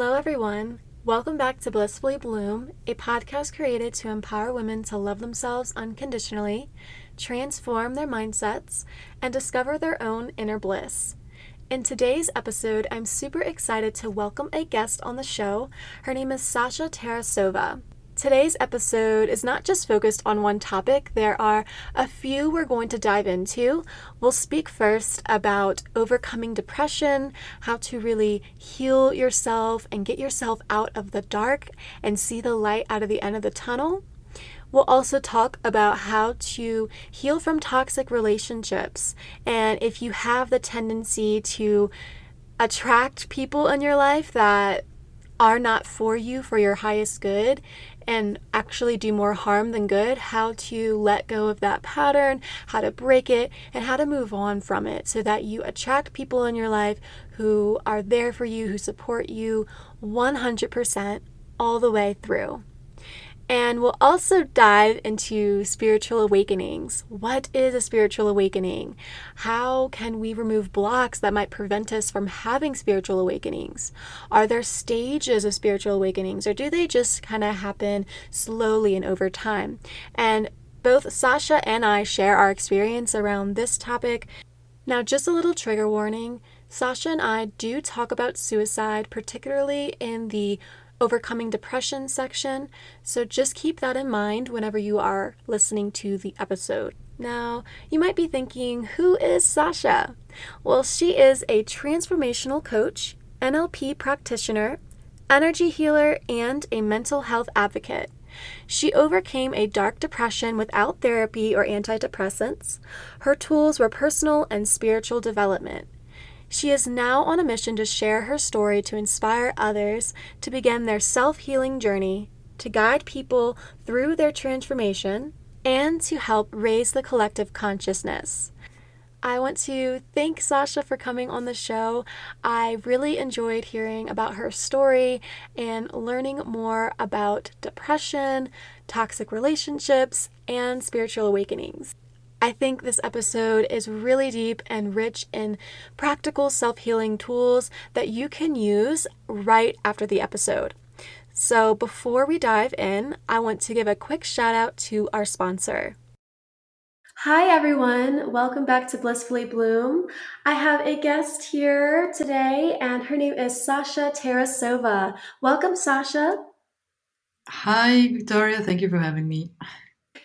Hello, everyone. Welcome back to Blissfully Bloom, a podcast created to empower women to love themselves unconditionally, transform their mindsets, and discover their own inner bliss. In today's episode, I'm super excited to welcome a guest on the show. Her name is Sasha Tarasova. Today's episode is not just focused on one topic. There are a few we're going to dive into. We'll speak first about overcoming depression, how to really heal yourself and get yourself out of the dark and see the light out of the end of the tunnel. We'll also talk about how to heal from toxic relationships, and if you have the tendency to attract people in your life that are not for you for your highest good and actually do more harm than good, how to let go of that pattern, how to break it, and how to move on from it so that you attract people in your life who are there for you, who support you 100% all the way through. And we'll also dive into spiritual awakenings. What is a spiritual awakening? How can we remove blocks that might prevent us from having spiritual awakenings? Are there stages of spiritual awakenings, or do they just kind of happen slowly and over time? And both Sasha and I share our experience around this topic. Now, just a little trigger warning. Sasha and I do talk about suicide, particularly in the overcoming depression section, so just keep that in mind whenever you are listening to the episode. Now, you might be thinking, who is Sasha? Well, she is a transformational coach, NLP practitioner, energy healer, and a mental health advocate. She overcame a dark depression without therapy or antidepressants. Her tools were personal and spiritual development. She is now on a mission to share her story to inspire others to begin their self-healing journey, to guide people through their transformation, and to help raise the collective consciousness. I want to thank Sasha for coming on the show. I really enjoyed hearing about her story and learning more about depression, toxic relationships, and spiritual awakenings. I think this episode is really deep and rich in practical self-healing tools that you can use right after the episode. So before we dive in, I want to give a quick shout out to our sponsor. Hi everyone, welcome back to Blissfully Bloom. I have a guest here today and her name is Sasha Tarasova. Welcome, Sasha. Hi, Victoria. Thank you for having me.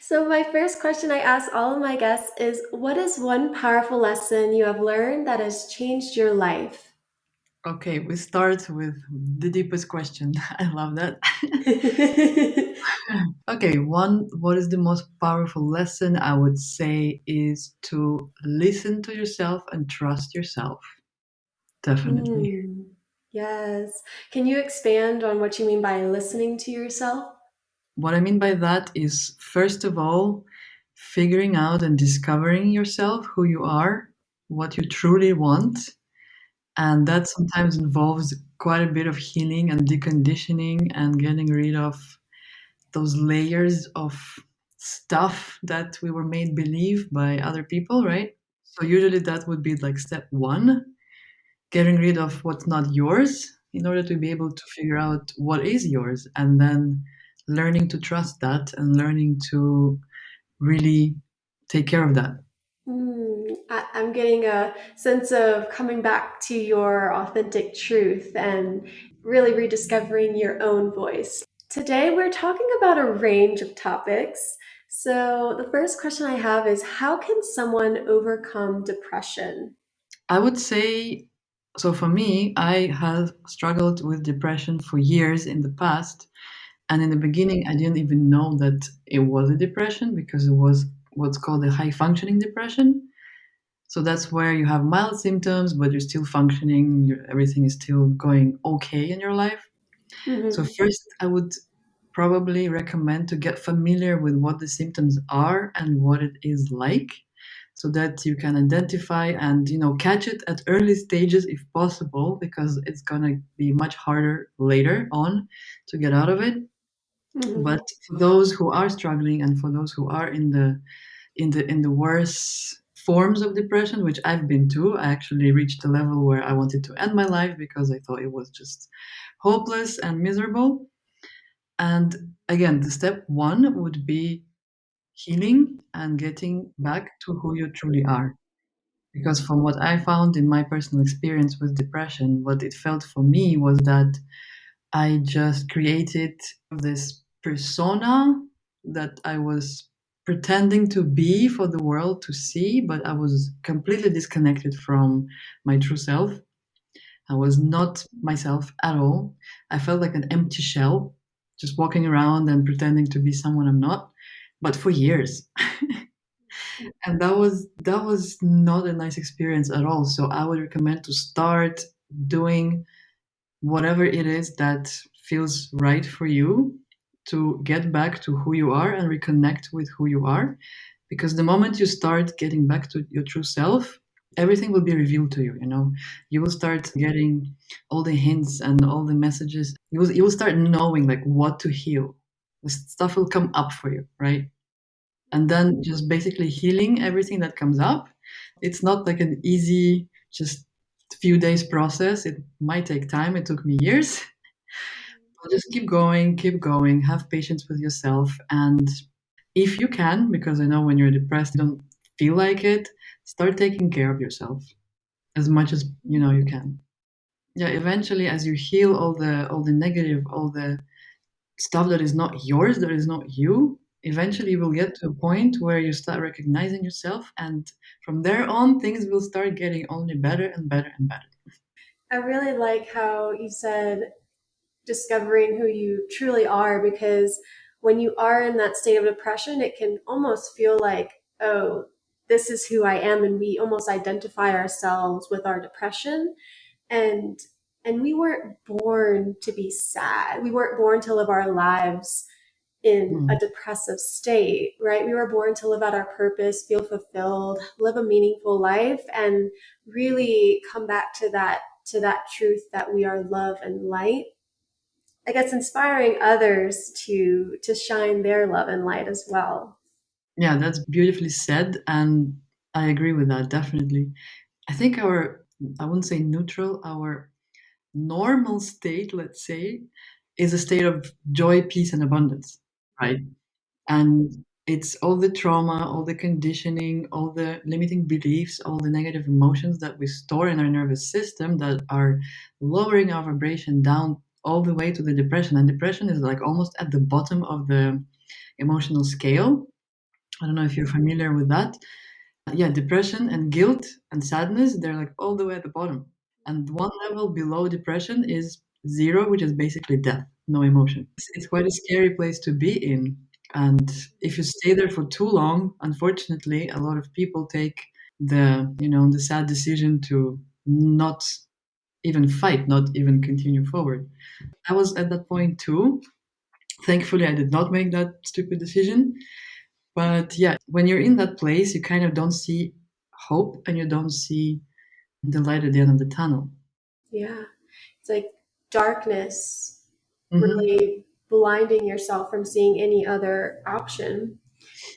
So my first question I ask all of my guests is, what is one powerful lesson you have learned that has changed your life? Okay, we start with the deepest question. I love that. Okay, what is the most powerful lesson I would say is to listen to yourself and trust yourself. Definitely. Yes. Can you expand on what you mean by listening to yourself? What I mean by that is, first of all, figuring out and discovering yourself, who you are, what you truly want. And that sometimes involves quite a bit of healing and deconditioning and getting rid of those layers of stuff that we were made believe by other people, right? So usually that would be like step one, getting rid of what's not yours in order to be able to figure out what is yours, and then learning to trust that and learning to really take care of that. I'm getting a sense of coming back to your authentic truth and really rediscovering your own voice. Today, we're talking about a range of topics. So, the first question I have is, how can someone overcome depression? I would say, so for me, I have struggled with depression for years in the past. And in the beginning, I didn't even know that it was a depression because it was what's called a high functioning depression. So that's where you have mild symptoms, but you're still functioning, everything is still going okay in your life. So, Mhm. first, I would probably recommend to get familiar with what the symptoms are and what it is like so that you can identify and catch it at early stages if possible, because it's going to be much harder later on to get out of it. But Mhm. for those who are struggling and for those who are in the worse forms of depression, which I've been to. I actually reached a level where I wanted to end my life because I thought it was just hopeless and miserable. And again, the step one would be healing and getting back to who you truly are. Because from what I found in my personal experience with depression, what it felt for me was that I just created this persona that I was pretending to be for the world to see, but I was completely disconnected from my true self. I was not myself at all. I felt like an empty shell, just walking around and pretending to be someone I'm not, but for years. And that was not a nice experience at all. So I would recommend to start doing whatever it is that feels right for you to get back to who you are and reconnect with who you are. Because the moment you start getting back to your true self, everything will be revealed to you, you know. You will start getting all the hints and all the messages. You will start knowing like what to heal. The stuff will come up for you, right? And then just basically healing everything that comes up. It's not like an easy, just few days process. It might take time. It took me years. But just keep going, have patience with yourself. And if you can, because I know when you're depressed, you don't feel like it, start taking care of yourself as much as you know you can. Yeah, eventually as you heal all the negative, all the stuff that is not yours, that is not you, eventually you will get to a point where you start recognizing yourself, and from there on, things will start getting only better and better and better. I really like how you said discovering who you truly are, because when you are in that state of depression, it can almost feel like, oh, this is who I am. And we almost identify ourselves with our depression. And we weren't born to be sad. We weren't born to live our lives in a Mm. depressive state, right? We were born to live out our purpose, feel fulfilled, live a meaningful life, and really come back to that truth that we are love and light. I guess inspiring others to shine their love and light as well. Yeah, that's beautifully said, and I agree with that definitely. I think I wouldn't say neutral, our normal state, let's say, is a state of joy, peace, and abundance, right? And it's all the trauma, all the conditioning, all the limiting beliefs, all the negative emotions that we store in our nervous system that are lowering our vibration down all the way to the depression. And depression is like almost at the bottom of the emotional scale. I don't know if you're familiar with that. Yeah, depression and guilt and sadness, they're like all the way at the bottom. And one level below depression is zero, which is basically death, no emotion. It's quite a scary place to be in. And if you stay there for too long, unfortunately, a lot of people take the sad decision to not even fight, not even continue forward. I was at that point too. Thankfully, I did not make that stupid decision. But yeah, when you're in that place, you kind of don't see hope and you don't see the light at the end of the tunnel. Yeah. It's like darkness Hmm. really blinding yourself from seeing any other option.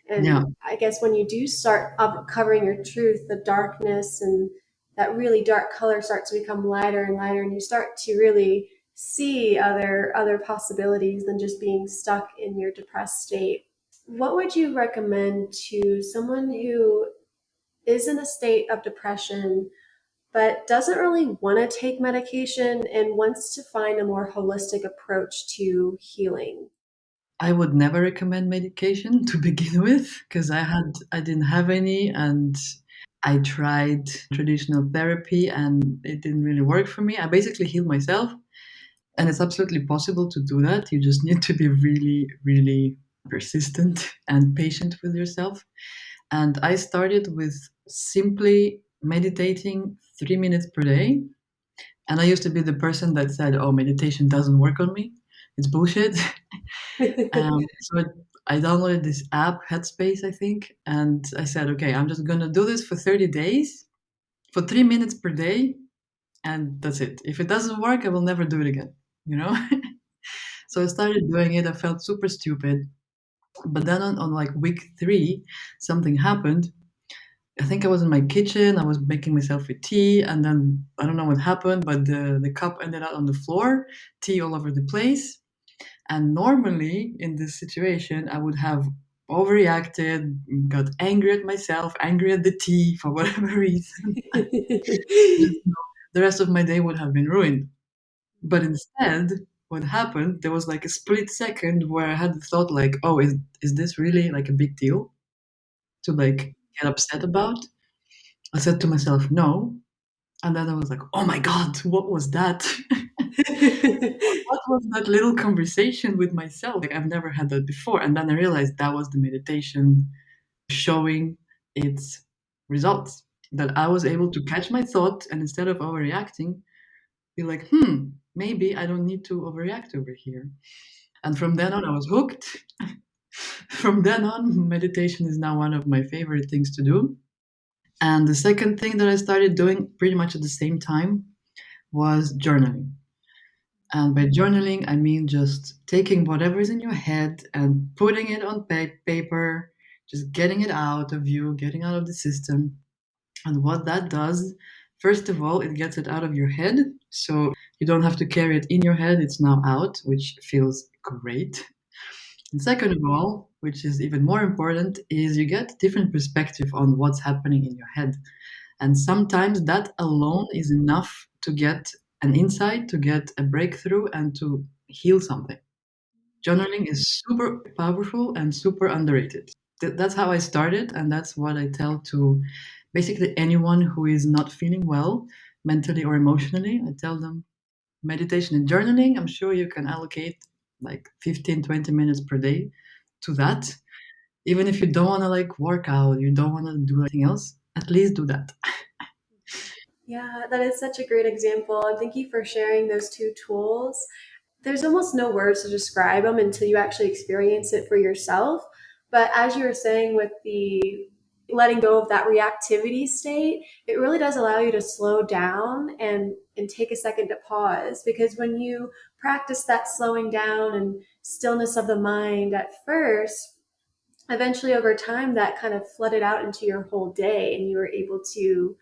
Yeah, And I guess when you do start uncovering your truth, the darkness and that really dark color starts to become lighter and lighter, and you start to really see other possibilities than just being stuck in your depressed state. What would you recommend to someone who is in a state of depression but doesn't really want to take medication and wants to find a more holistic approach to healing? I would never recommend medication to begin with because I didn't have any, and I tried traditional therapy and it didn't really work for me. I basically healed myself, and it's absolutely possible to do that. You just need to be really, really persistent and patient with yourself. And I started with simply meditating 3 minutes per day. And I used to be the person that said, "Oh, meditation doesn't work on me. It's bullshit." So I downloaded this app, Headspace, I think, and I said, "Okay, I'm just gonna do this for 30 days, for 3 minutes per day, and that's it. If it doesn't work, I will never do it again." You know. So I started doing it. I felt super stupid, but then on like week 3, something happened. I think I was in my kitchen. I was making myself a tea, and then I don't know what happened, but the cup ended up on the floor, tea all over the place. And normally in this situation, I would have overreacted, got angry at myself, angry at the tea for whatever reason. Just, the rest of my day would have been ruined. But instead, what happened, there was like a split second where I had the thought like, oh, is this really like a big deal to like get upset about? I said to myself, no. And then I was like, oh my God, what was that? What was that little conversation with myself? Like, I've never had that before. And then I realized that was the meditation showing its results. That I was able to catch my thought and instead of overreacting, be like, maybe I don't need to overreact over here. And from then on, I was hooked. From then on, meditation is now one of my favorite things to do. And the second thing that I started doing pretty much at the same time was journaling. And by journaling, I mean just taking whatever is in your head and putting it on paper, just getting it out of you, getting out of the system. And what that does, first of all, it gets it out of your head. So you don't have to carry it in your head, it's now out, which feels great. And second of all, which is even more important, is you get different perspective on what's happening in your head. And sometimes that alone is enough to get an insight, to get a breakthrough, and to heal something. Journaling is super powerful and super underrated. That's how I started, and that's what I tell to basically anyone who is not feeling well, mentally or emotionally. I tell them meditation and journaling. I'm sure you can allocate like 15, 20 minutes per day to that. Even if you don't want to like work out, you don't want to do anything else, at least do that. Yeah, that is such a great example. And thank you for sharing those two tools. There's almost no words to describe them until you actually experience it for yourself. But as you were saying, with the letting go of that reactivity state, it really does allow you to slow down and take a second to pause. Because when you practice that slowing down and stillness of the mind at first, eventually over time that kind of flooded out into your whole day and you were able to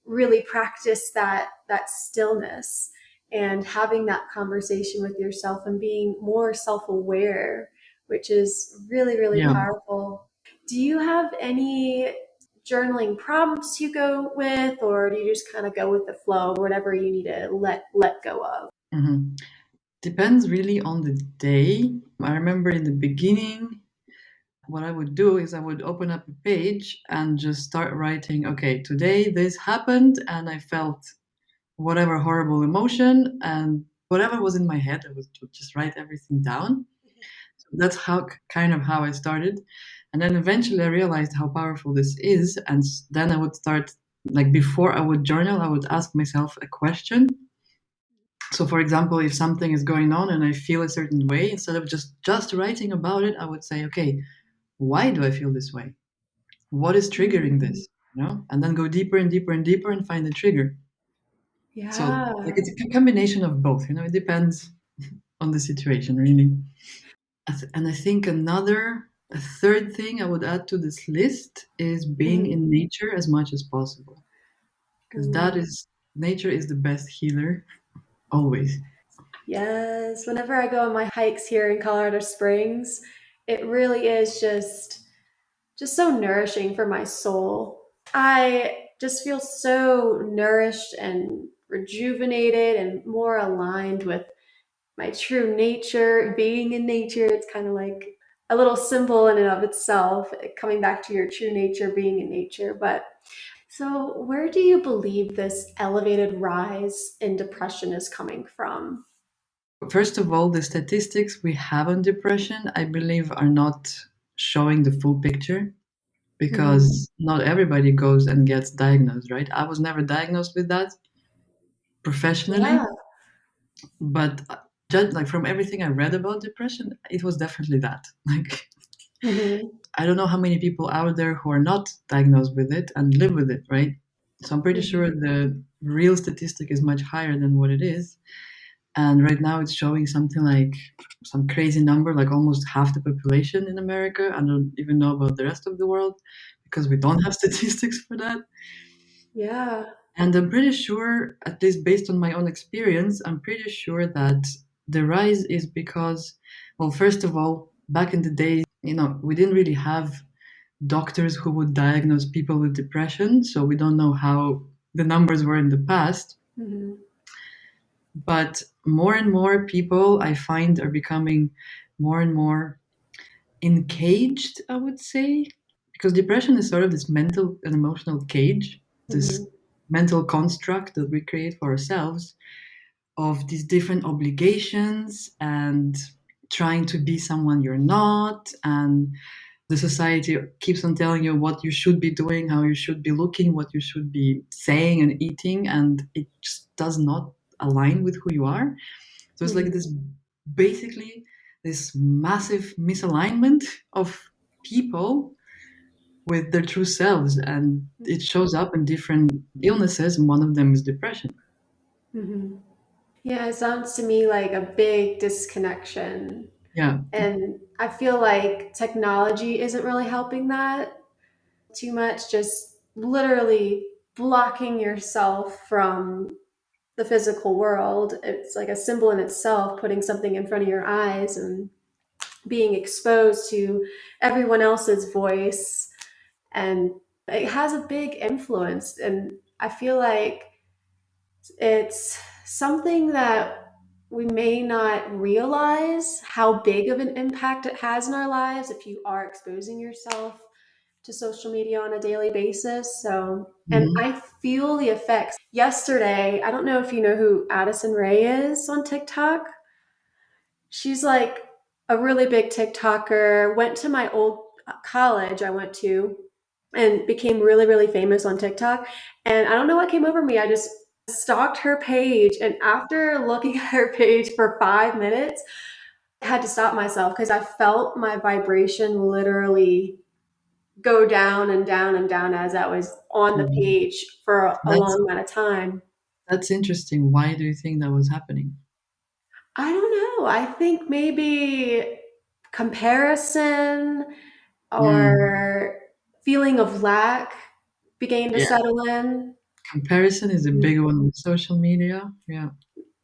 really practice that stillness and having that conversation with yourself and being more self-aware, which is really really Yeah. powerful. Do you have any journaling prompts you go with, or do you just kind of go with the flow, whatever you need to let go of? hmm Depends really on the day. I remember in the beginning, what I would do is I would open up a page and just start writing, okay, today this happened and I felt whatever horrible emotion and whatever was in my head, I would just write everything down. So that's how kind of how I started. And then eventually I realized how powerful this is. And then I would start, like before I would journal, I would ask myself a question. So for example, if something is going on and I feel a certain way, instead of just writing about it, I would say, okay, why do I feel this way? What is triggering Mm, this? You know, and then go deeper and deeper and deeper and find the trigger. So like yeah. it's a combination of both. You know, it depends on the situation, really. And I think a third thing I would add to this list is being Mhm. in nature as much as possible, because that Mm. is nature is the best healer always. Yes, whenever I go on my hikes here in Colorado Springs, it really is just so nourishing for my soul. I just feel so nourished and rejuvenated and more aligned with my true nature, being in nature. It's kind of like a little symbol in and of itself, coming back to your true nature, being in nature. But so, where do you believe this elevated rise in depression is coming from? First of all, the statistics we have on depression, I believe, are not showing the full picture Mhm. because not everybody goes and gets diagnosed, right? I was never diagnosed with that Yeah. professionally, but just like from everything I read about depression, it was definitely that. Like, Mhm. I don't know how many people out there who are not diagnosed with it and live with it, right? So I'm pretty sure Mhm. the real statistic is much higher than what it is. And right now it's showing something like some crazy number, like almost half the population in America. I don't even know about the rest of the world because we don't have statistics for that. Yeah. And I'm pretty sure, at least based on my own experience, I'm pretty sure that the rise is because, well, first of all, back in the days, we didn't really have doctors who would diagnose people with depression, so we don't know how the numbers were in the past. Hmm. But more and more people I find are becoming more and more encaged, I would say, because depression is sort of this mental and emotional cage, this Hmm. mental construct that we create for ourselves of these different obligations and trying to be someone you're not. And the society keeps on telling you what you should be doing, how you should be looking, what you should be saying and eating, and it just does not align with who you are. So it's like Hmm. this basically this massive misalignment of people with their true selves, and it shows up in different illnesses, and one of them is depression. Hmm. Yeah, it sounds to me like a big disconnection. Yeah. And I feel like technology isn't really helping that too much, just literally blocking yourself from the physical world. It's like a symbol in itself, putting something in front of your eyes and being exposed to everyone else's voice. And it has a big influence. And I feel like it's something that we may not realize how big of an impact it has in our lives if you are exposing yourself to social media on a daily basis. So, and Mhm. I feel the effects. Yesterday, I don't know if you know who Addison Rae is on TikTok. She's like a really big TikToker, went to my old college I went to and became really, really famous on TikTok. And I don't know what came over me. I just stalked her page. And after looking at her page for 5 minutes, I had to stop myself because I felt my vibration literally go down and down and down as I was on the Mhm. page for a That's long amount of time. that's interesting. Why do you think that was happening? I don't know. I think maybe comparison Mm. or feeling of lack began to Yeah, settle in. comparison is a big one with social media. Yeah.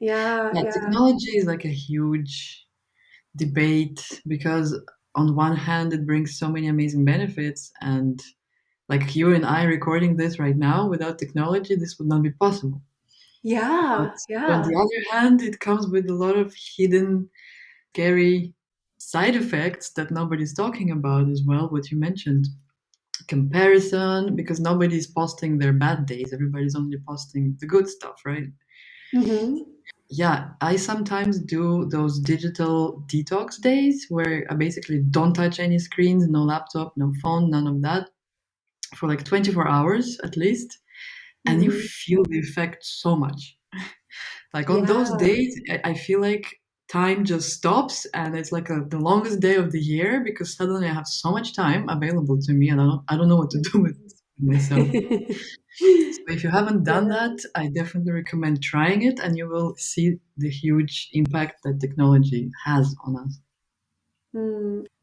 Yeah, Yeah, yeah. technology is like a huge debate because on one hand it brings so many amazing benefits, and like you and I recording this right now, without technology this would not be possible. But Yeah, on yeah. the other hand, it comes with a lot of hidden, scary side effects that nobody's talking about as well, what you mentioned. Comparison, because nobody's posting their bad days, everybody's only posting the good stuff, right? Mhm. Yeah, I sometimes do those digital detox days where I basically don't touch any screens, no laptop, no phone, none of that, for like 24 hours at least. And you Mhm. feel the effect so much. Like on those Yeah. days, I feel like time just stops, and it's like the longest day of the year because suddenly I have so much time available to me, and I don't know what to do with myself. So if you haven't done Yeah. that, I definitely recommend trying it, and you will see the huge impact that technology has on us.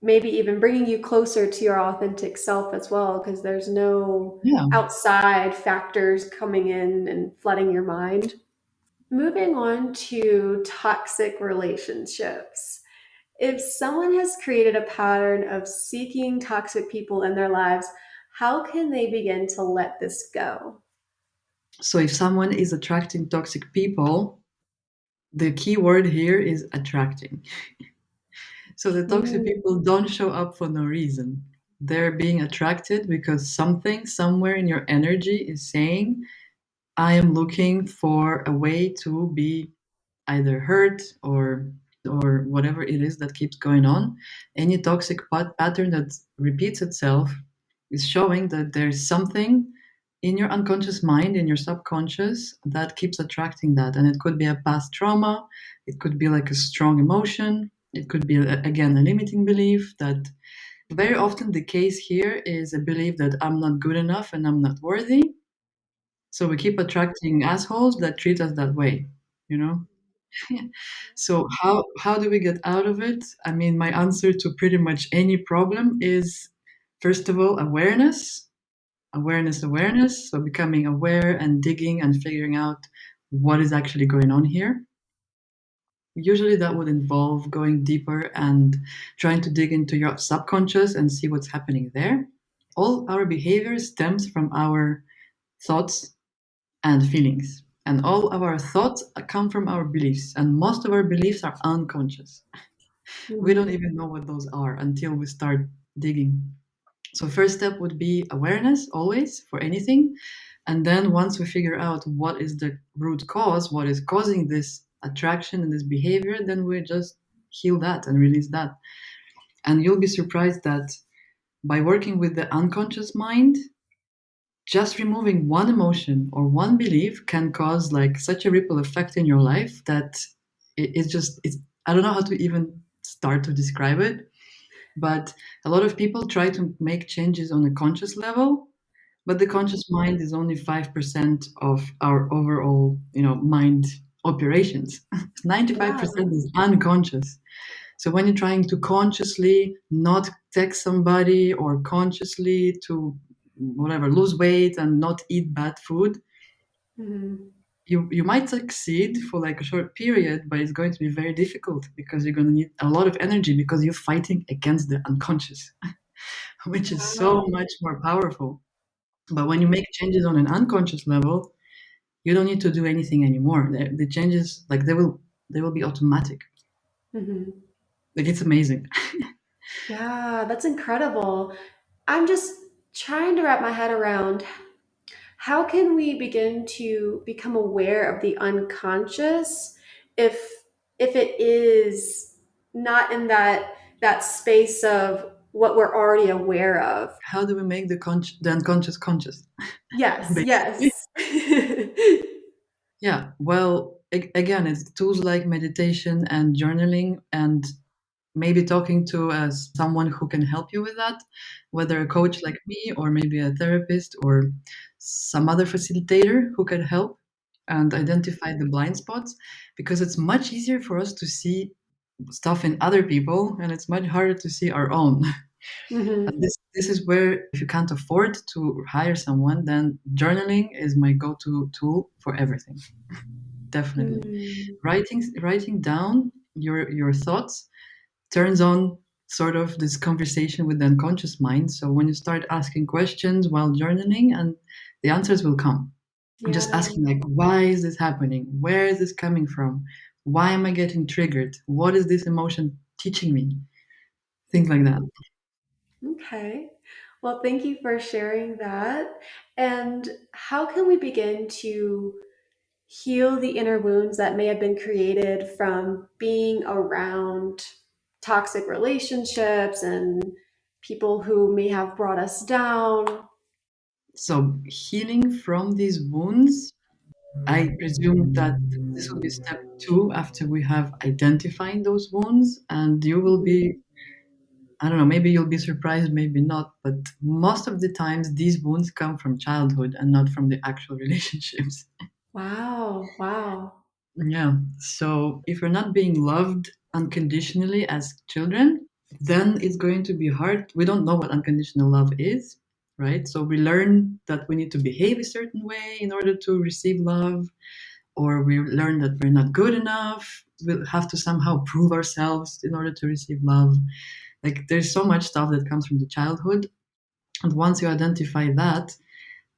Maybe even bringing you closer to your authentic self as well, because there's no Yeah. outside factors coming in and flooding your mind. Moving on to toxic relationships. If someone has created a pattern of seeking toxic people in their lives, how can they begin to let this go? So if someone is attracting toxic people, the key word here is attracting. So the toxic Mm, people don't show up for no reason. They're being attracted because something somewhere in your energy is saying, I am looking for a way to be either hurt or whatever it is that keeps going on. Any toxic pattern that repeats itself is showing that there's something in your unconscious mind, in your subconscious, that keeps attracting that. And it could be a past trauma, it could be like a strong emotion, it could be, again, a limiting belief that very often the case here is a belief that I'm not good enough and I'm not worthy. So we keep attracting assholes that treat us that way, you know? So how do we get out of it? I mean, my answer to pretty much any problem is first of all awareness. awareness. So becoming aware and digging and figuring out what is actually going on here. Usually that would involve going deeper and trying to dig into your subconscious and see what's happening there. All our behavior stems from our thoughts and feelings. And all of our thoughts come from our beliefs. And most of our beliefs are unconscious. We don't Mhm. even know what those are until we start digging. So, first step would be awareness always for anything. And then once we figure out what is the root cause, what is causing this attraction and this behavior, then we just heal that and release that. And you'll be surprised that by working with the unconscious mind, just removing one emotion or one belief can cause like such a ripple effect in your life that it's I don't know how to even start to describe it, but a lot of people try to make changes on a conscious level, but the conscious mind is only 5% of our overall, mind operations. 95% Yeah. is unconscious. So when you're trying to consciously not text somebody or consciously to whatever lose weight and not eat bad food, Mhm. you might succeed for like a short period, but it's going to be very difficult because you're going to need a lot of energy because you're fighting against the unconscious, which is so Wow. much more powerful. But when you make changes on an unconscious level, you don't need to do anything anymore. The changes, like they will be automatic. Mhm. Like it's amazing. Yeah, that's incredible. I'm just trying to wrap my head around how can we begin to become aware of the unconscious if if it is not in that space of what we're already aware of. How do we make the unconscious conscious? Yes, Basically. yes. Yeah. Well, again, it's tools like meditation and journaling and maybe talking to someone who can help you with that, whether a coach like me or maybe a therapist or some other facilitator who can help and identify the blind spots, because it's much easier for us to see stuff in other people and it's much harder to see our own. And Mhm. this is where, if you can't afford to hire someone, then journaling is my go-to tool for everything. Definitely. Mm. Writing down your thoughts turns on sort of this conversation with the unconscious mind. So when you start asking questions while journaling, and the answers will come. Just Yeah. asking like, why is this happening? Where is this coming from? Why am I getting triggered? What is this emotion teaching me? Things like that. Mhm. Okay. Well, thank you for sharing that. And how can we begin to heal the inner wounds that may have been created from being around toxic relationships and people who may have brought us down? So healing from these wounds, I presume that this will be step two after we have identified those wounds, and you will Mhm. be, I don't know, maybe you'll be surprised, maybe not, but most of the times these wounds come from childhood and not from the actual relationships. Wow. Wow. Yeah. So if we're not being loved unconditionally as children, then it's going to be hard. We don't know what unconditional love is, right? So we learn that we need to behave a certain way in order to receive love, or we learn that we're not good enough. We'll have to somehow prove ourselves in order to receive love. Like there's so much stuff that comes from the childhood. And once you identify that,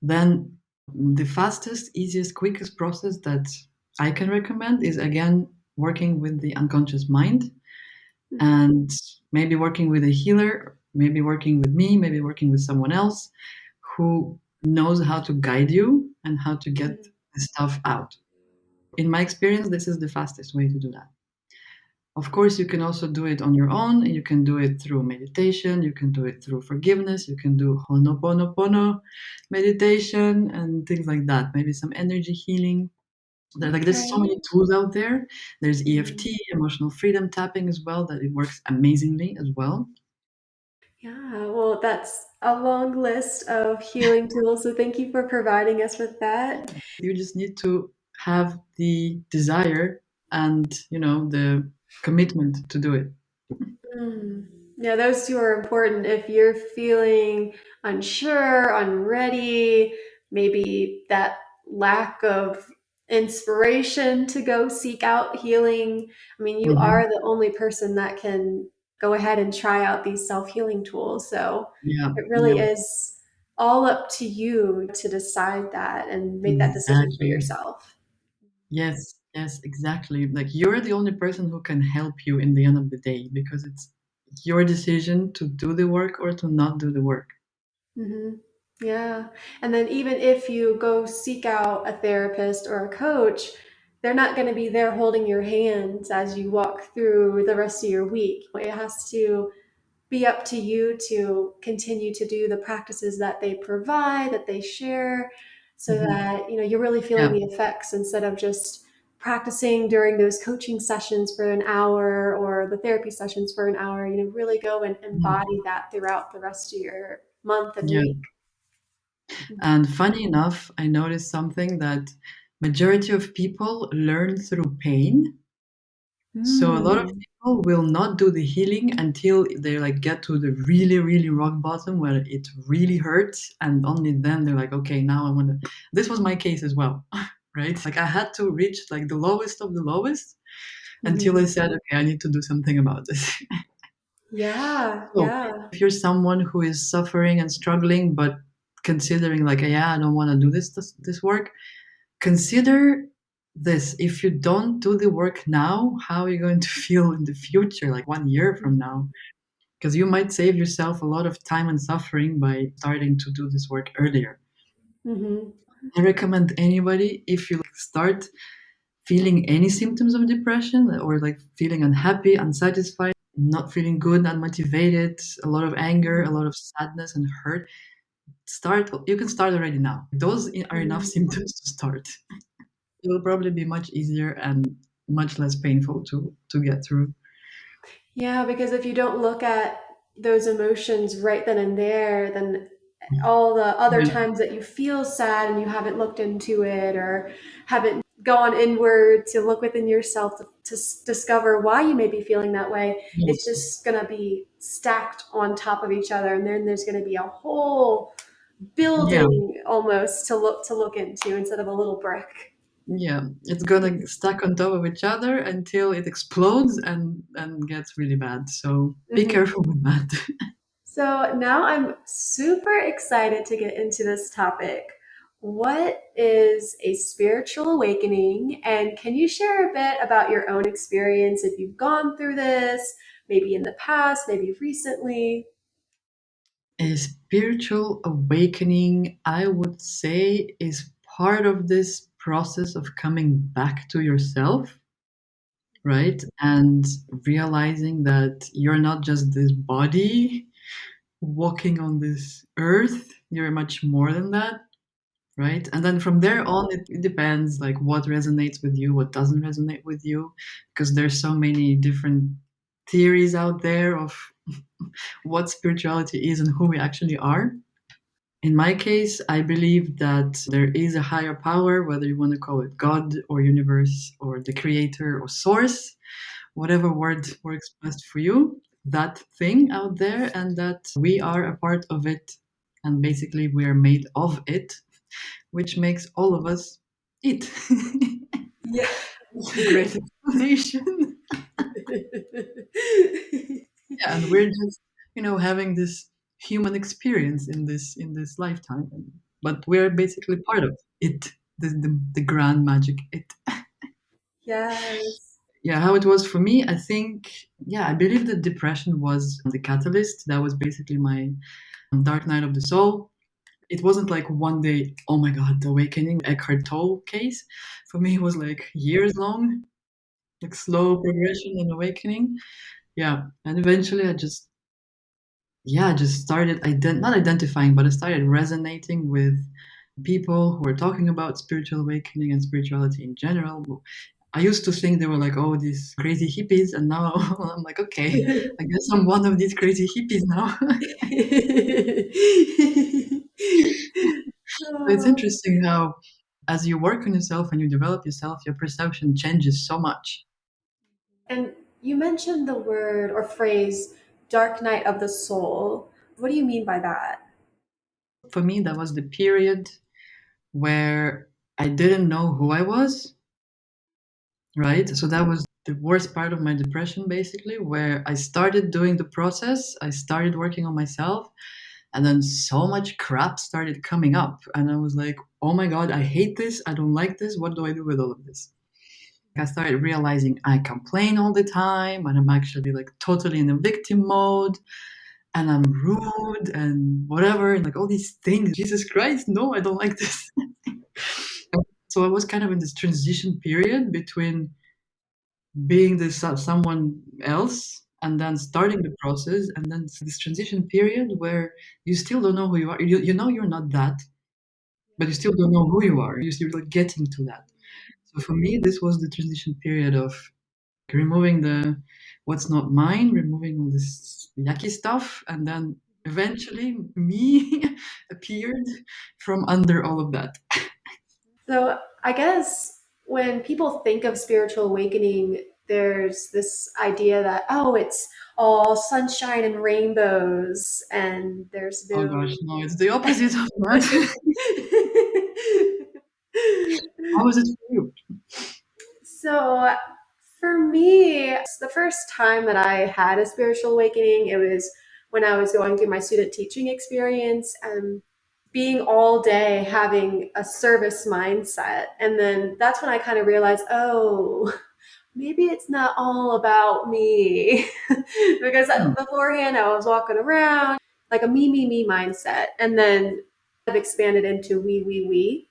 then the fastest, easiest, quickest process that I can recommend is again working with the unconscious mind Mhm. and maybe working with a healer, maybe working with me, maybe working with someone else who knows how to guide you and how to get Mhm. the stuff out. In my experience, this is the fastest way to do that. Of course, you can also do it on your own. You can do it through meditation. You can do it through forgiveness. You can do Ho'oponopono meditation and things like that. Maybe some energy healing. There's so Okay. many tools out there. There's Mhm. EFT, emotional freedom tapping as well, that it works amazingly as well. Yeah, well, that's a long list of healing tools. So thank you for providing us with that. You just need to have the desire and the commitment to do it. Mm. Yeah, those two are important. If you're feeling unsure, unready, maybe that lack of inspiration to go seek out healing. I mean, you Hmm. are the only person that can go ahead and try out these self healing tools. So Yeah, it really yeah, is all up to you to decide that and make that decision for exactly. yourself. Yes, yes, exactly. Like you're the only person who can help you in the end of the day because it's your decision to do the work or to not do the work. Hmm. Yeah. And then even if you go seek out a therapist or a coach, they're not going to be there holding your hands as you walk through the rest of your week. It has to be up to you to continue to do the practices that they provide, that they share, so Hmm. that you're really feeling Yeah, the effects instead of just practicing during those coaching sessions for an hour or the therapy sessions for an hour. Really go and mhm, embody that throughout the rest of your month and yeah. week. And funny enough, I noticed something that majority of people learn through pain. So a lot of Mm. people will not do the healing until they like get to the really, really rock bottom where it really hurts, and only then they're like, okay, now I want to. This was my case as well, right? Like I had to reach like the lowest of the lowest until I Mhm. said, okay, I need to do something about this. Yeah, So yeah. if you're someone who is suffering and struggling, but considering like, yeah, I don't want to do this work, consider this. If you don't do the work now, how are you going to feel in the future, like 1 year from now? Because you might save yourself a lot of time and suffering by starting to do this work earlier. Mhm. I recommend anybody, if you start feeling any symptoms of depression or like feeling unhappy, unsatisfied, not feeling good, unmotivated, a lot of anger, a Mhm. lot of sadness and hurt, you can start already now. Those are enough Mhm. symptoms to start. It will probably be much easier and much less painful to get through. Yeah, because if you don't look at those emotions right then and there, then all the other Yeah, times that you feel sad and you haven't looked into it or haven't gone inward to look within yourself to discover why you may be feeling that way, yeah, it's just going to be stacked on top of each other. And then there's going to be a whole yeah, building almost to look into instead of a little brick. yeah. It's gonna stack on top of each other until it explodes and gets really bad. So be Mhm. careful with that. So now I'm super excited to get into this topic. What is a spiritual awakening? And can you share a bit about your own experience if you've gone through this, maybe in the past, maybe recently? A spiritual awakening, I would say, is part of this process of coming back to yourself, right? And realizing that you're not just this body walking on this earth, you're much more than that, right? And then from there on, it depends like what resonates with you, what doesn't resonate with you, because there's so many different theories out there of what spirituality is and who we actually are. In my case, I believe that there is a higher power, whether you want to call it God or universe or the creator or source, whatever word works best for you, that thing out there, and that we are a part of it. And basically, we are made of it, which makes all of us it. Yeah. It's a great explanation. Yeah, and we're just, having this human experience in this lifetime. But we're basically part of it, the grand magic it. Yes. Yeah, how it was for me, I think, yeah, I believe that depression was the catalyst. That was basically my dark night of the soul. It wasn't like one day, oh my God, the awakening, Eckhart Tolle case. For me, it was like years long, like slow progression and awakening. Yeah, and eventually I just started not identifying, but I started resonating with people who were talking about spiritual awakening and spirituality in general. I used to think they were like, oh, these crazy hippies, and now I'm like, okay, I guess I'm one of these crazy hippies now. It's Oh. interesting how, as you work on yourself and you develop yourself, your perception changes so much. And you mentioned the word or phrase dark night of the soul. What do you mean by that? For me, that was the period where I didn't know who I was, right? So that was the worst part of my depression, basically, where I started doing the process, I started working on myself, and then so much crap started coming up. And I was like, oh my God, I hate this. I don't like this. What do I do with all of this? I started realizing I complain all the time and I'm actually like totally in a victim mode and I'm rude and whatever and like all these things. Jesus Christ, no, I don't like this. So I was kind of in this transition period between being this someone else and then starting the process and then this transition period where you still don't know who you are. You know you're not that, but you still don't know who you are. You're still like getting to that. So for me, this was the transition period of removing the what's not mine, removing all this yucky stuff, and then eventually me appeared from under all of that. So, I guess when people think of spiritual awakening, there's this idea that, oh, it's all sunshine and rainbows, and there's Oh gosh, no. no, it's the opposite of that. How is it for you? So, for me, the first time that I had a spiritual awakening, it was when I was going through my student teaching experience and being all day having a service mindset. And then that's when I kind of realized, oh, maybe it's not all about me. Because Hmm. beforehand, I was walking around like a me mindset. And then I've expanded into we.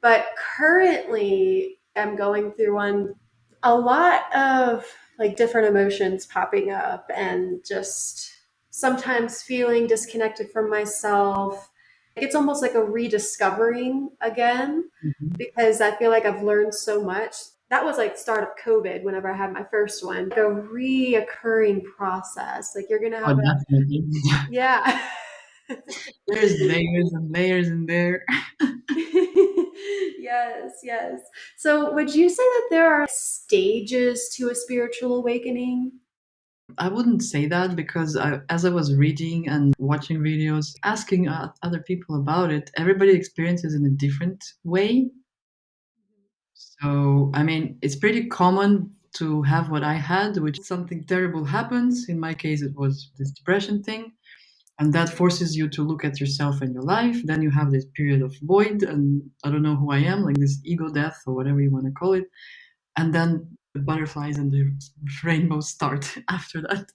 But currently, I'm going through one, a lot of like different emotions popping up and just sometimes feeling disconnected from myself. It's almost like a rediscovering again Mhm. because I feel like I've learned so much. That was like start of COVID whenever I had my first one. Like a reoccurring process. Like you're gonna Oh, have a definitely. yeah. There's layers and layers in there. Yes, yes. So, would you say that there are stages to a spiritual awakening? I wouldn't say that because as I was reading and watching videos, asking other people about it, everybody experiences in a different way. So, I mean, it's pretty common to have what I had, which something terrible happens. In my case, it was this depression thing. And that forces you to look at yourself and your life. Then you have this period of void, and I don't know who I am, like this ego death or whatever you want to call it. And then the butterflies and the rainbows start after that.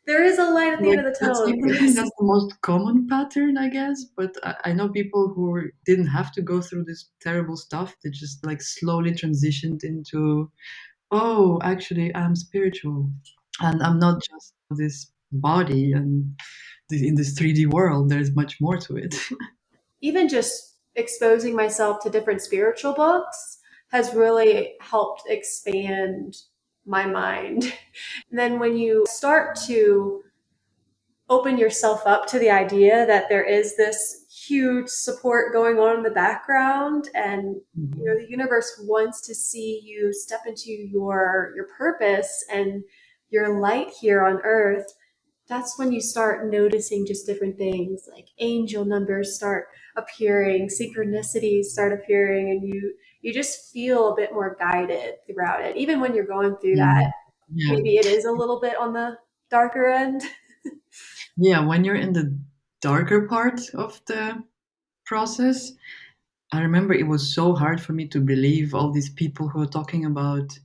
There is a light at the end Like of the that's tunnel. I think Yes. that's the most common pattern, I guess. But I know people who didn't have to go through this terrible stuff. They just like slowly transitioned into, oh, actually, I'm spiritual, and I'm not just this body and in this 3D world. There's much more to it. Even just exposing myself to different spiritual books has really helped expand my mind. And then when you start to open yourself up to the idea that there is this huge support going on in the background and Mhm. the universe wants to see you step into your purpose and your light here on earth, that's when you start noticing just different things like angel numbers start appearing, synchronicities start appearing, and you just feel a bit more guided throughout it even when you're going through that. Mm. Yeah. Maybe it is a little bit on the darker end. Yeah, when you're in the darker part of the process, I remember it was so hard for me to believe all these people who are talking about,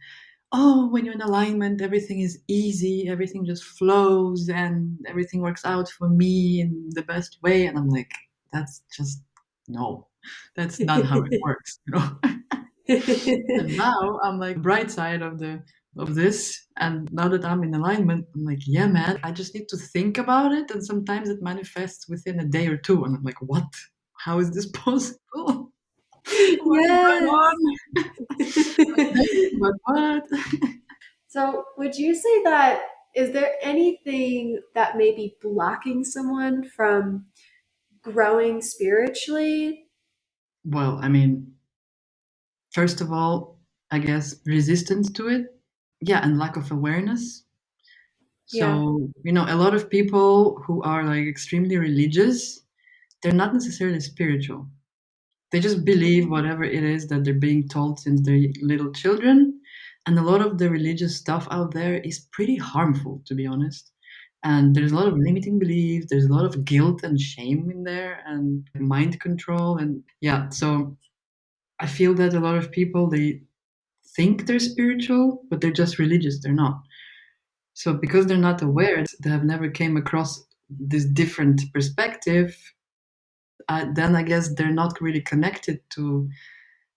oh, when you're in alignment, everything is easy, everything just flows, and everything works out for me in the best way. And I'm like, that's just no, that's not how it works, you know. And now I'm like bright side of the of this, and now that I'm in alignment, I'm like, yeah, man, I just need to think about it, and sometimes it manifests within a day or two, and I'm like, what? How is this possible? What is going Yes. on? I'm thinking, but what? So, would you say that is there anything that may be blocking someone from growing spiritually? Well, I mean, first of all, I guess resistance to it, yeah, and lack of awareness. Yeah. So, a lot of people who are like extremely religious, they're not necessarily spiritual. They just believe whatever it is that they're being told since they're little children. And a lot of the religious stuff out there is pretty harmful, to be honest. And there's a lot of limiting beliefs, there's a lot of guilt and shame in there, and mind control. And yeah, so I feel that a lot of people, they think they're spiritual, but they're just religious. They're not. So because they're not aware, they have never came across this different perspective. Then I guess they're not really connected to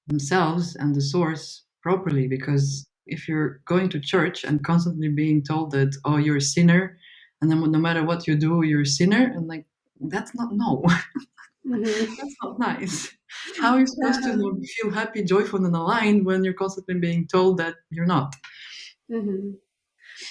themselves and the source properly. Because if you're going to church and constantly being told that, oh, you're a sinner, and then no matter what you do, you're a sinner, and like, that's not, no. Hmm. That's not nice. How are you supposed to feel happy, joyful, and aligned when you're constantly being told that you're not? Hmm.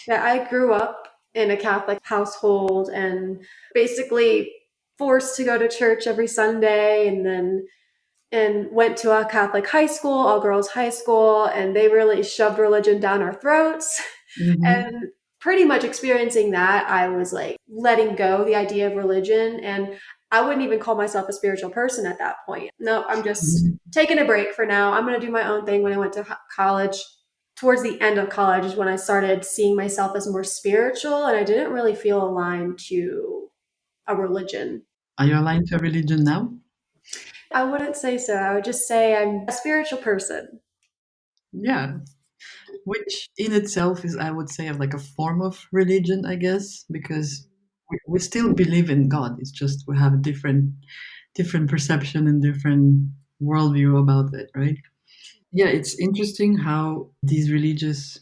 Yeah, I grew up in a Catholic household and basically forced to go to church every Sunday, and went to a Catholic high school, all girls high school, and they really shoved religion down our throats. Hmm. And pretty much experiencing that, I was like letting go the idea of religion. And I wouldn't even call myself a spiritual person at that point. No, I'm just taking a break for now. I'm going to do my own thing. When I went to college, towards the end of college, is when I started seeing myself as more spiritual, and I didn't really feel aligned to a religion. Are you aligned to a religion now? I wouldn't say so. I would just say I'm a spiritual person. Yeah, which in itself is, I would say, like a form of religion, I guess, because we still believe in God. It's just we have a different perception and different worldview about it, right? Yeah, it's interesting how these religious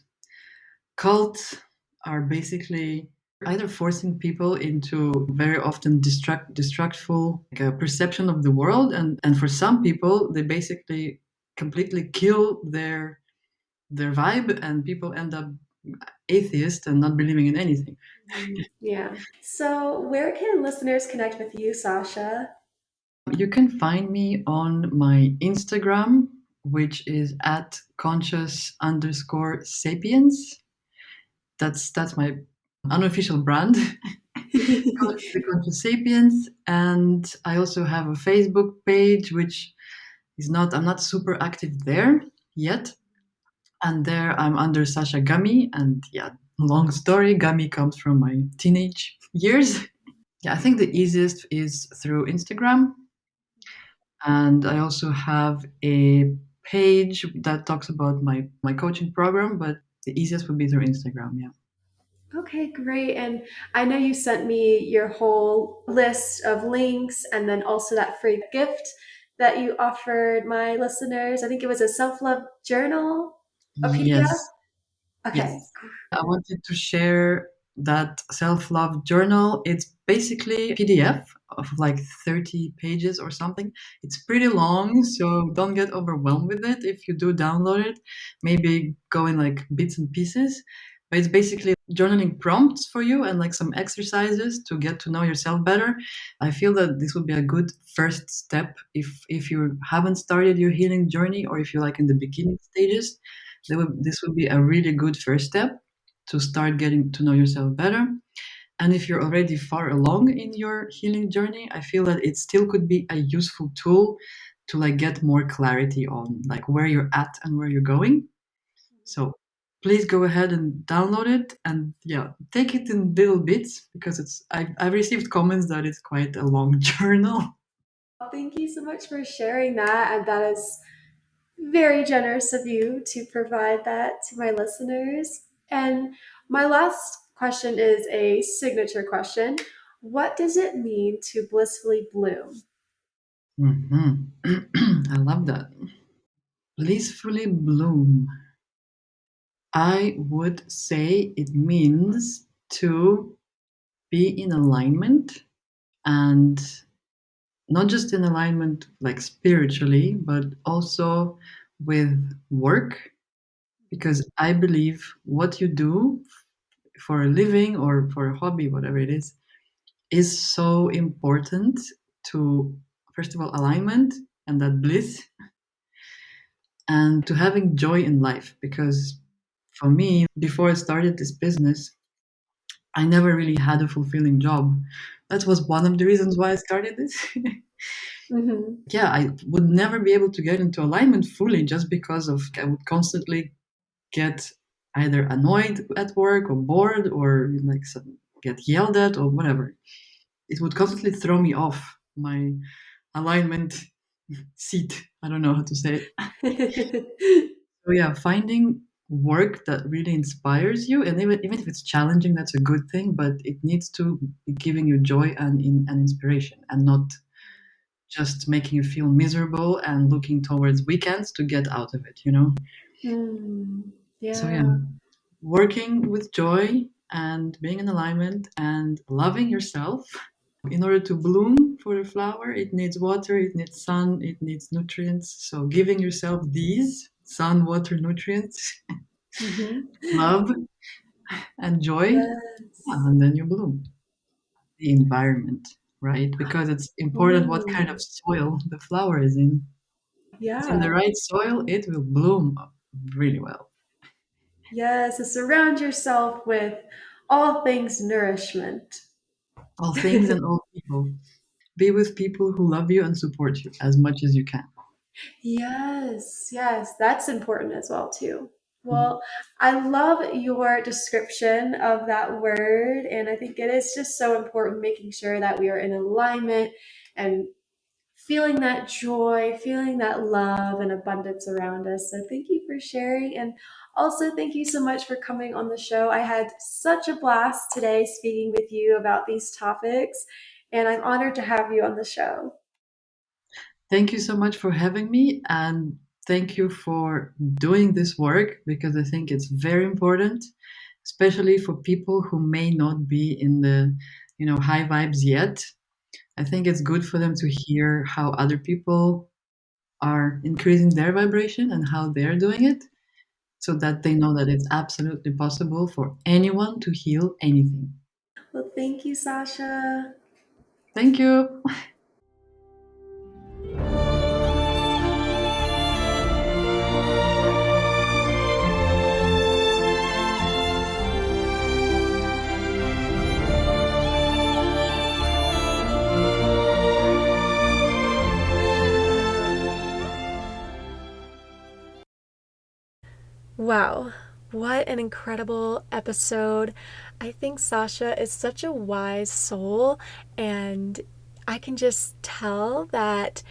cults are basically either forcing people into very often distractful like a perception of the world, and for some people they basically completely kill their vibe, and people end up atheist and not believing in anything. Mhm. Yeah. So, where can listeners connect with you, Sasha? You can find me on my Instagram, which is at conscious underscore sapiens. That's my unofficial brand. The conscious sapiens. And I also have a Facebook page, which is not, I'm not super active there yet. And there I'm under Sasha Gummy. And yeah, long story, Gummy comes from my teenage years. Yeah, I think the easiest is through Instagram. And I also have a page that talks about my coaching program, but the easiest would be through Instagram. Yeah. Okay, great. And I know you sent me your whole list of links and then also that free gift that you offered my listeners. I think it was a self love journal, a PDF. Yes. Okay. Yes. I wanted to share that self love journal. It's basically a PDF of like 30 pages or something. It's pretty long, so don't get overwhelmed with it if you do download it. Maybe go in like bits and pieces. But it's basically journaling prompts for you and like some exercises to get to know yourself better. I feel that this would be a good first step if you haven't started your healing journey, or if you're like in the beginning stages. This would be a really good first step to start getting to know yourself better. And if you're already far along in your healing journey, I feel that it still could be a useful tool to like get more clarity on like where you're at and where you're going. So please go ahead and download it, and yeah, take it in little bits, because I've received comments that it's quite a long journal. Thank you so much for sharing that. And that is very generous of you to provide that to my listeners. And my last question is a signature question. What does it mean to blissfully bloom? Mhm. I love that. Blissfully bloom. I would say it means to be in alignment, and not just in alignment like spiritually, but also with work. Because I believe what you do for a living or for a hobby, whatever it is so important to, first of all, alignment and that bliss, and to having joy in life. Because for me, before I started this business, I never really had a fulfilling job. That was one of the reasons why I started this. Mm-hmm. Yeah, I would never be able to get into alignment fully just because of I would constantly get either annoyed at work or bored or like get yelled at or whatever. It would constantly throw me off my alignment seat. I don't know how to say it. So yeah, finding work that really inspires you, and even if it's challenging, that's a good thing. But it needs to be giving you joy and inspiration, and not just making you feel miserable and looking towards weekends to get out of it. You know. Mm, So yeah, yeah. working with joy and being in alignment and loving yourself. In order to bloom for a flower, it needs water, it needs sun, it needs nutrients. So giving yourself these sun, water, nutrients, Mm-hmm. love, and joy, yeah, Yes. and then you bloom. The environment, right? Because it's important what kind of Mm, soil the flower is in. If it's in the yeah. right soil, it will bloom really well. Yes. So surround yourself with all things nourishment. All things and all people. Be with people who love you and support you as much as you can. Yes, yes, that's important as well too. Mhm. Well, I love your description of that word, and I think it is just so important making sure that we are in alignment and feeling that joy, feeling that love and abundance around us. So thank you for sharing, and also thank you so much for coming on the show. I had such a blast today speaking with you about these topics, and I'm honored to have you on the show. Thank you so much for having me, and thank you for doing this work because I think it's very important, especially for people who may not be in the, high vibes yet. I think it's good for them to hear how other people are increasing their vibration and how they're doing it so that they know that it's absolutely possible for anyone to heal anything. Well, thank you, Sasha. Thank you. Wow, what an incredible episode. I think Sasha is such a wise soul, and I can just tell that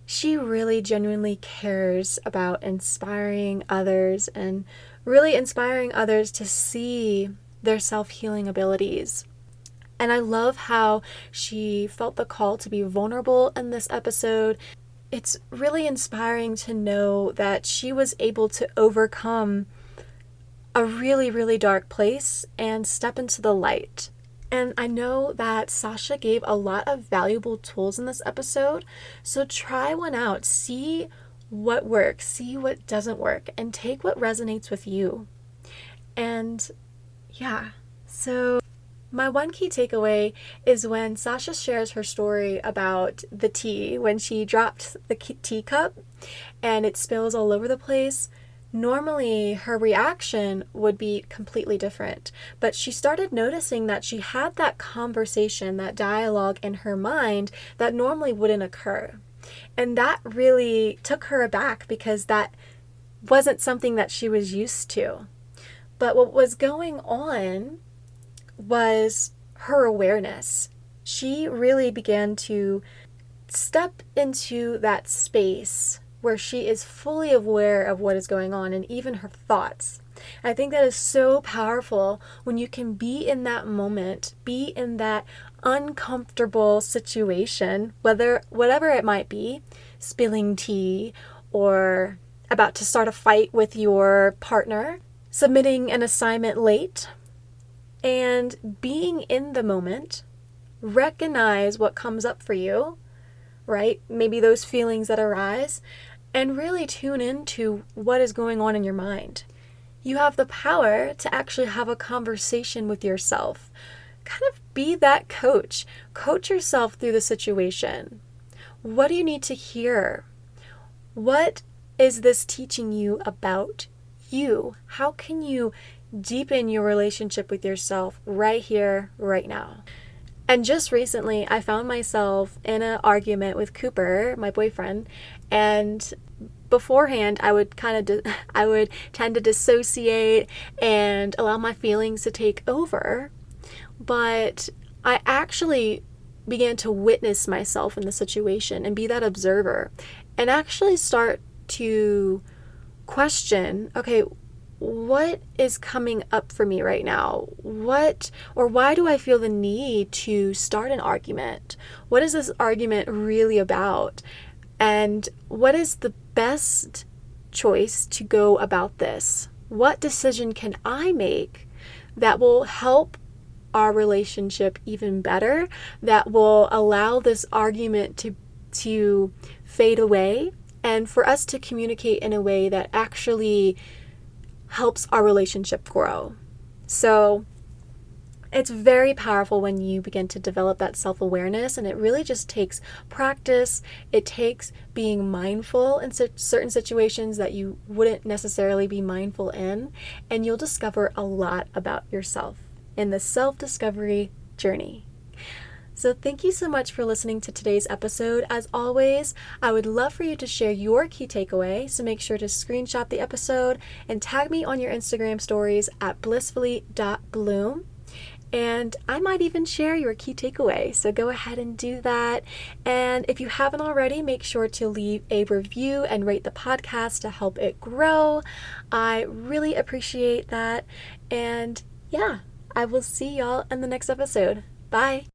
she really genuinely cares about inspiring others and really inspiring others to see their self healing abilities. And I love how she felt the call to be vulnerable in this episode. It's really inspiring to know that she was able to overcome a really, really dark place and step into the light. And I know that Sasha gave a lot of valuable tools in this episode, so try one out. See what works, see what doesn't work, and take what resonates with you. And yeah, so my one key takeaway is when Sasha shares her story about the tea, when she dropped the teacup and it spills all over the place. Normally, her reaction would be completely different, but she started noticing that she had that conversation, that dialogue in her mind that normally wouldn't occur. And that really took her aback because that wasn't something that she was used to. But what was going on was her awareness. She really began to step into that space where she is fully aware of what is going on and even her thoughts. I think that is so powerful when you can be in that moment, be in that uncomfortable situation, whatever it might be, spilling tea or about to start a fight with your partner, submitting an assignment late, and being in the moment, recognize what comes up for you, right? Maybe those feelings that arise, and really tune into what is going on in your mind. You have the power to actually have a conversation with yourself. Kind of be that coach. Coach yourself through the situation. What do you need to hear? What is this teaching you about you? How can you deepen your relationship with yourself right here, right now. And just recently, I found myself in an argument with Cooper, my boyfriend, and beforehand, I would I would tend to dissociate and allow my feelings to take over. But I actually began to witness myself in the situation and be that observer and actually start to question, okay, what is coming up for me right now? Why do I feel the need to start an argument? What is this argument really about? And what is the best choice to go about this? What decision can I make that will help our relationship even better, that will allow this argument to fade away, and for us to communicate in a way that actually helps our relationship grow? So it's very powerful when you begin to develop that self-awareness, and it really just takes practice. It takes being mindful in certain situations that you wouldn't necessarily be mindful in, and you'll discover a lot about yourself in the self-discovery journey. So thank you so much for listening to today's episode. As always, I would love for you to share your key takeaway, so make sure to screenshot the episode and tag me on your Instagram stories at blissfully.bloom. And I might even share your key takeaway, so go ahead and do that. And if you haven't already, make sure to leave a review and rate the podcast to help it grow. I really appreciate that. And yeah, I will see y'all in the next episode. Bye.